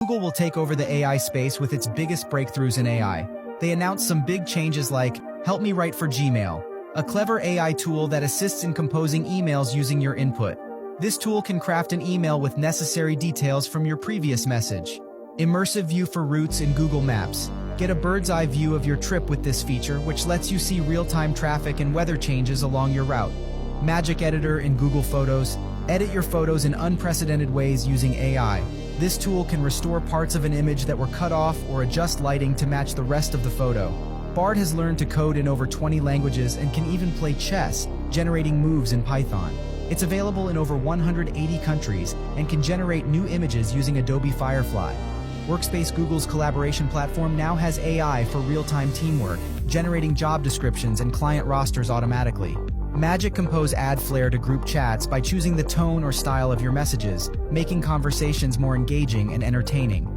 Google will take over the AI space with its biggest breakthroughs in AI. They announced some big changes like Help Me Write for Gmail, a clever AI tool that assists in composing emails using your input. This tool can craft an email with necessary details from your previous message. Immersive View for Routes in Google Maps. Get a bird's-eye view of your trip with this feature, which lets you see real-time traffic and weather changes along your route. Magic Editor in Google Photos. Edit your photos in unprecedented ways using AI. This tool can restore parts of an image that were cut off or adjust lighting to match the rest of the photo. Bard has learned to code in over 20 languages and can even play chess, generating moves in Python. It's available in over 180 countries and can generate new images using Adobe Firefly. Workspace, Google's collaboration platform, now has AI for real-time teamwork, generating job descriptions and client rosters automatically. Magic Compose add flair to group chats by choosing the tone or style of your messages, making conversations more engaging and entertaining.